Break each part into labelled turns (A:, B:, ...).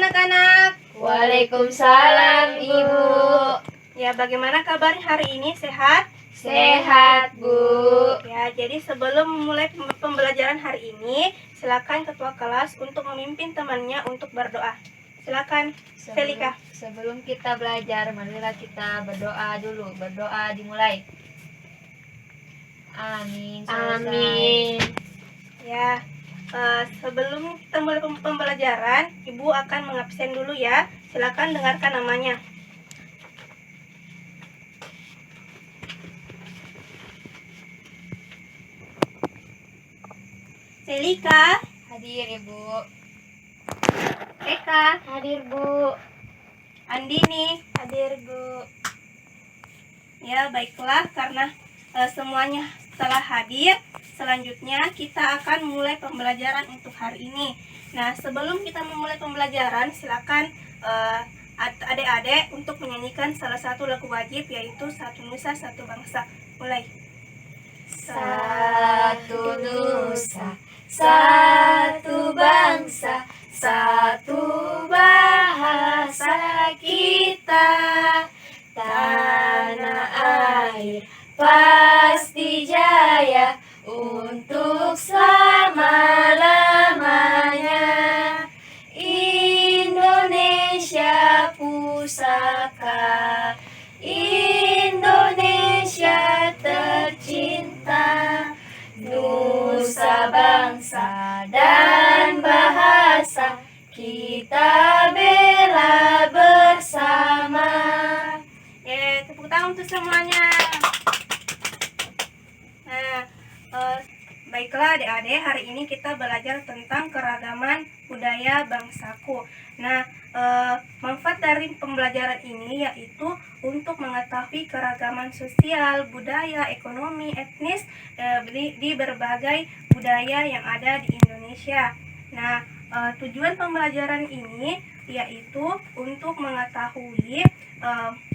A: anak-anak.
B: Waalaikumsalam, Ibu.
A: Ya, bagaimana kabar hari ini? Sehat?
B: Sehat, Bu.
A: Ya, jadi sebelum memulai pembelajaran hari ini, silakan ketua kelas untuk memimpin temannya untuk berdoa. Silakan, Selika.
B: Sebelum kita belajar, marilah kita berdoa dulu. Berdoa dimulai. Amin. Selesai.
C: Amin.
A: Ya, sebelum kita mulai pembelajaran, Ibu akan mengabsen dulu ya. Silakan dengarkan namanya. Selika,
B: Hadir, Ibu.
A: Eka,
C: Hadir, Bu.
A: Andini.
B: Hadir, Bu.
A: Ya, baiklah, karena semuanya telah hadir, selanjutnya kita akan mulai pembelajaran untuk hari ini. Nah, sebelum kita memulai pembelajaran, silakan adik-adik untuk menyanyikan salah satu lagu wajib, yaitu Satu Nusa Satu Bangsa. Mulai.
B: Satu nusa, satu bangsa, satu bahasa kita. Tanah air pasti jaya untuk selama-lamanya. Indonesia pusaka, Indonesia tercinta, nusa bangsa dan bahasa kita bela bersama.
A: Tepuk tangan untuk semuanya. Nah, baiklah adik-adik, hari ini kita belajar tentang keragaman budaya bangsaku. Nah, manfaat dari pembelajaran ini yaitu untuk mengetahui keragaman sosial, budaya, ekonomi, etnis di berbagai budaya yang ada di Indonesia. Nah, tujuan pembelajaran ini yaitu untuk mengetahui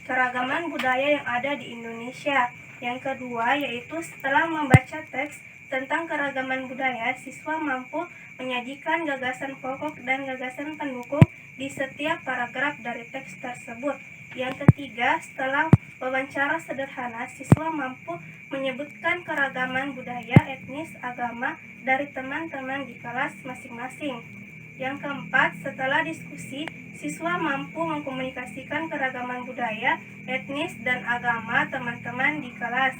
A: keragaman budaya yang ada di Indonesia. Yang kedua yaitu setelah membaca teks tentang keragaman budaya, siswa mampu menyajikan gagasan pokok dan gagasan pendukung di setiap paragraf dari teks tersebut. Yang ketiga, setelah wawancara sederhana, siswa mampu menyebutkan keragaman budaya, etnis, agama dari teman-teman di kelas masing-masing. Yang keempat, setelah diskusi, siswa mampu mengkomunikasikan keragaman budaya, etnis, dan agama teman-teman di kelas.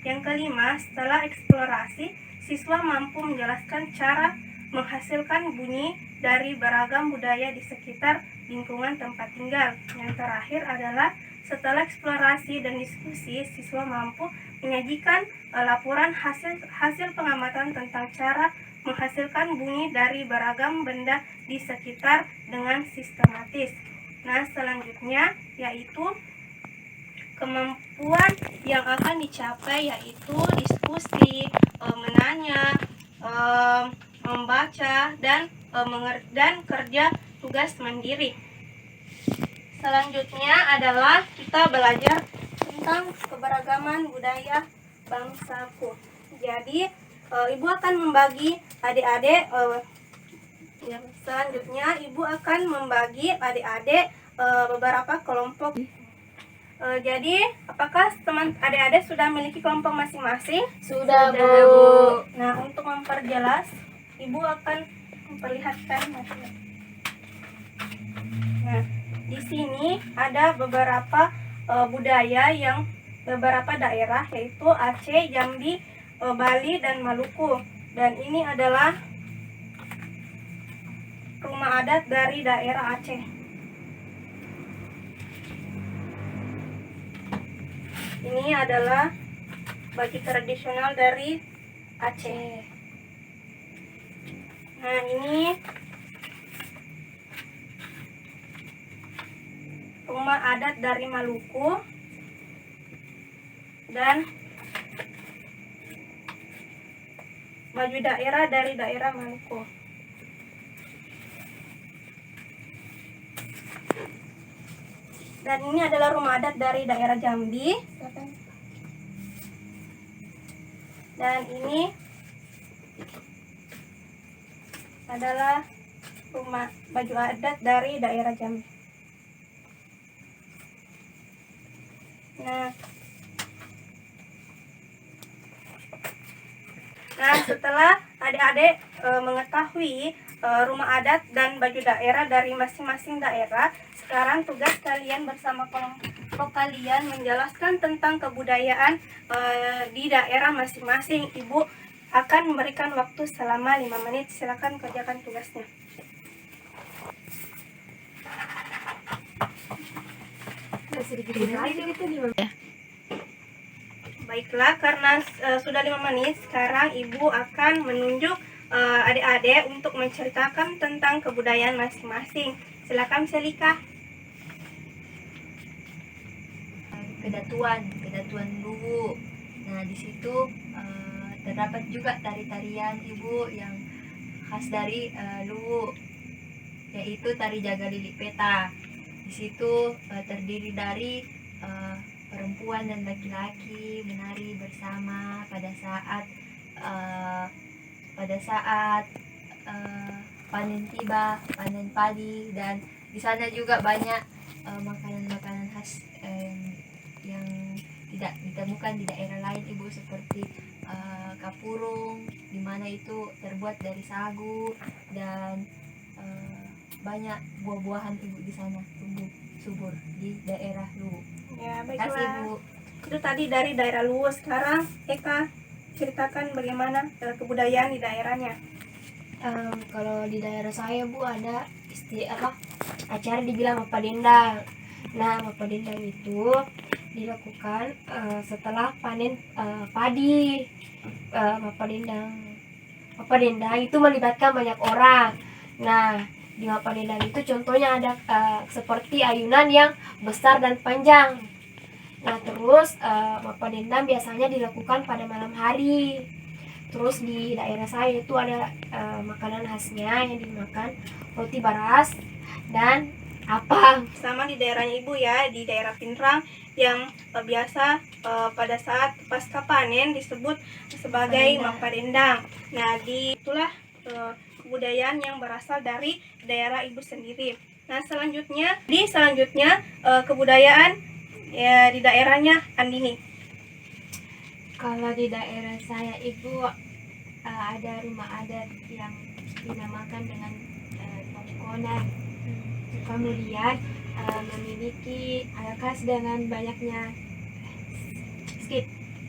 A: Yang kelima, setelah eksplorasi, siswa mampu menjelaskan cara menghasilkan bunyi dari beragam budaya di sekitar lingkungan tempat tinggal. Yang terakhir adalah setelah eksplorasi dan diskusi, siswa mampu menyajikan laporan hasil pengamatan tentang cara menghasilkan bunyi dari beragam benda di sekitar dengan sistematis. Nah, selanjutnya yaitu kemampuan yang akan dicapai yaitu diskusi, menanya, membaca, dan kerja tugas mandiri. Selanjutnya adalah kita belajar tentang keberagaman budaya bangsaku. Jadi Ibu akan membagi adik-adik selanjutnya Ibu akan membagi adik-adik beberapa kelompok. Jadi apakah teman adik-adik sudah memiliki kelompok masing-masing?
B: Sudah, Bu.
A: Nah, untuk memperjelas, Ibu akan memperlihatkan. Nah, di sini ada beberapa budaya yang beberapa daerah, yaitu Aceh, Jambi, Bali, dan Maluku. Dan ini adalah rumah adat dari daerah Aceh. Ini adalah baju tradisional dari Aceh. Nah, ini rumah adat dari Maluku dan baju daerah dari daerah Maluku. Dan ini adalah rumah adat dari daerah Jambi. Dan ini adalah rumah baju adat dari daerah Jambi. Nah, setelah adik-adik mengetahui rumah adat dan baju daerah dari masing-masing daerah, sekarang tugas kalian bersama kelompok kalian menjelaskan tentang kebudayaan di daerah masing-masing. Ibu akan memberikan waktu selama 5 menit. Silakan kerjakan tugasnya. Baiklah, karena sudah 5 menit, sekarang Ibu akan menunjuk adik-adik untuk menceritakan tentang kebudayaan masing-masing. Silakan Selika.
B: Kedatuan Luwu. Nah, di situ terdapat juga tari-tarian Ibu yang khas dari Luwu, yaitu tari jaga lilik peta. Di situ terdiri dari perempuan dan laki-laki menari bersama pada saat panen tiba, panen padi, dan di sana juga banyak makanan-makanan khas yang tidak ditemukan di daerah lain Ibu, seperti kapurung, di mana itu terbuat dari sagu, dan banyak buah-buahan Ibu di sana tumbuh subur di daerah Luwu.
A: Ya,
B: Kasih
A: baiklah.
B: Ibu.
A: Itu tadi dari daerah Luwu. Sekarang Eka ceritakan bagaimana kebudayaan di daerahnya.
C: Kalau di daerah saya Bu ada acara dibilang Mapadendang. Nah, Mapadendang itu dilakukan setelah panen padi. Mapadendang itu melibatkan banyak orang. Nah, di Mapadendang itu contohnya ada seperti ayunan yang besar dan panjang. Nah, terus Mapadendang biasanya dilakukan pada malam hari. Terus di daerah saya itu ada makanan khasnya yang dimakan, roti baras dan apang.
A: Sama di daerahnya Ibu ya, di daerah Pinrang yang biasa pada saat pasca panen disebut sebagai Mapadendang. Nah, itulah kebudayaan yang berasal dari daerah Ibu sendiri. Nah, selanjutnya kebudayaan ya di daerahnya Andini.
C: Kalau di daerah saya Ibu ada rumah adat yang dinamakan dengan tongkonan. Kemudian memiliki khas dengan banyaknya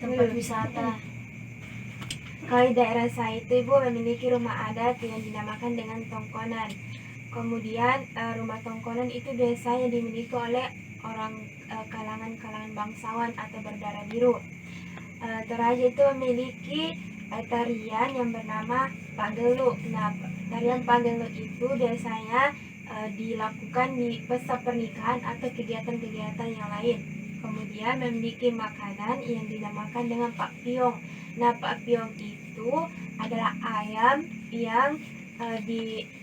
C: tempat wisata. Kalau di daerah saya itu Ibu memiliki rumah adat yang dinamakan dengan tongkonan. Kemudian rumah tongkonan itu biasanya dimiliki oleh orang kalangan bangsawan atau berdarah biru. Toraja itu memiliki tarian yang bernama Pagelu. Nah, tarian Pagelu itu biasanya dilakukan di pesta pernikahan atau kegiatan-kegiatan yang lain. Kemudian memiliki makanan yang dinamakan dengan Pak Piong. Nah, Pak Piong itu adalah ayam yang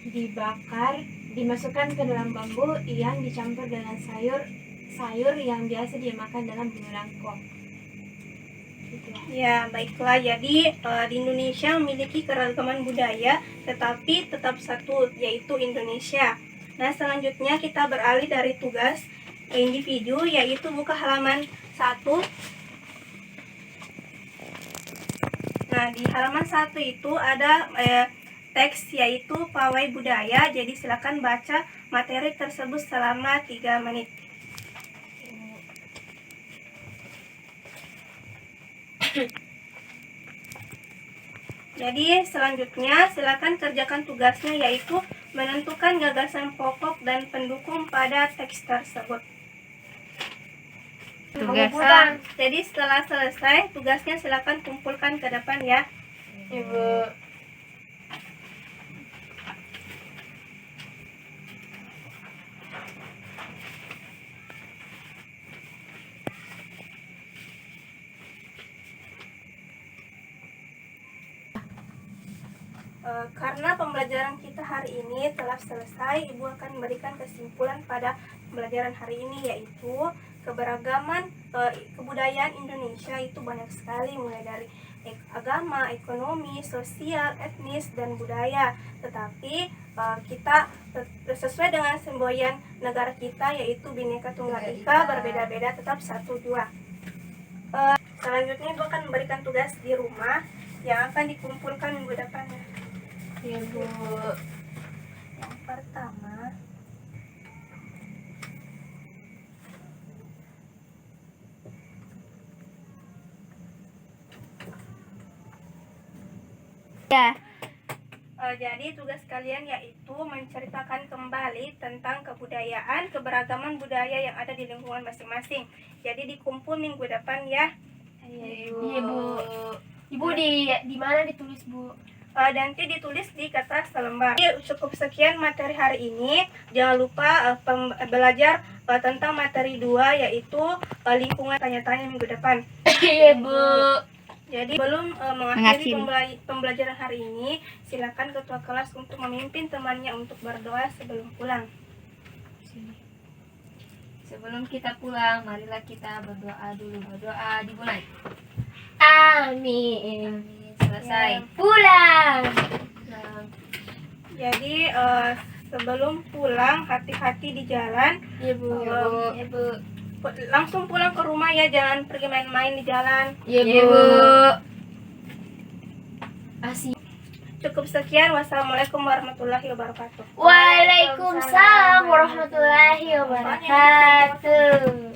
C: dibakar, dimasukkan ke dalam bambu yang dicampur dengan sayur yang biasa dimakan dalam bulangkong.
A: Ya, baiklah. Jadi di Indonesia memiliki keragaman budaya, tetapi tetap satu, yaitu Indonesia. Nah, selanjutnya kita beralih dari tugas individu, yaitu buka halaman 1. Nah, di halaman 1 itu ada teks, yaitu pawai budaya. Jadi silakan baca materi tersebut selama 3 menit. Jadi selanjutnya silakan kerjakan tugasnya, yaitu menentukan gagasan pokok dan pendukung pada teks tersebut.
B: Tugasan.
A: Jadi setelah selesai tugasnya silakan kumpulkan ke depan ya, Ibu. Karena pembelajaran kita hari ini telah selesai, Ibu akan memberikan kesimpulan pada pembelajaran hari ini, yaitu keberagaman kebudayaan Indonesia itu banyak sekali, mulai dari agama, ekonomi, sosial, etnis, dan budaya. Tetapi kita sesuai dengan semboyan negara kita, yaitu Bhinneka Tunggal Ika, berbeda-beda tetap satu dua. Selanjutnya Ibu akan memberikan tugas di rumah yang akan dikumpulkan minggu depan.
B: Iya, Bu.
A: Yang pertama,
B: Ya.
A: jadi tugas kalian yaitu menceritakan kembali tentang kebudayaan, keberagaman budaya yang ada di lingkungan masing-masing. Jadi dikumpul minggu depan ya.
B: Iya, Bu.
C: Ibu di mana ditulis, Bu?
A: Nanti ditulis di kertas selembar. Jadi, cukup sekian materi hari ini. Jangan lupa belajar tentang materi 2, yaitu lingkungan, tanya-tanya minggu depan.
B: Iya, Bu.
A: Jadi belum mengakhiri pembelajaran hari ini, silakan ketua kelas untuk memimpin temannya untuk berdoa sebelum pulang.
B: Sebelum kita pulang, marilah kita berdoa dulu. Berdoa dimulai.
C: Amin.
B: Amin. Selesai.
C: Pulang.
B: Nah,
A: Jadi sebelum pulang, hati-hati di jalan.
C: Iya, Bu.
B: Iya, Bu.
A: Langsung pulang ke rumah ya, jangan pergi main-main di jalan.
C: Iya,
B: Iya,
C: Bu.
B: Bu.
C: Asik.
A: Cukup sekian. Wassalamualaikum warahmatullahi wabarakatuh.
C: Waalaikumsalam warahmatullahi wabarakatuh.